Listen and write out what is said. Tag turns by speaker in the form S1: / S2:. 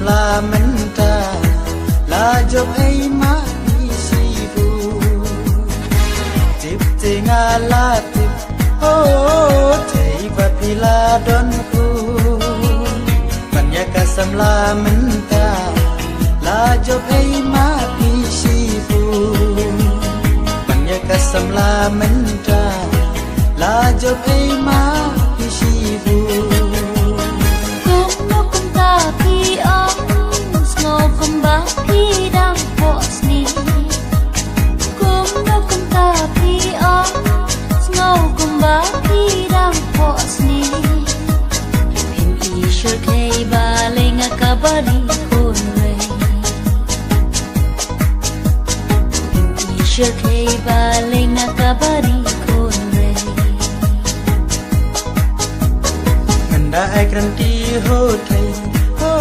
S1: la menta la job ai ma pi si vu tip tinga la tip oh thei va pi la don ku banya ka sam la menta la job ai ma pi si vu banya ka sam la menta la job ai ma pi si vu
S2: Shakei baling akabari konre
S1: nganda ai kranti ho thai ho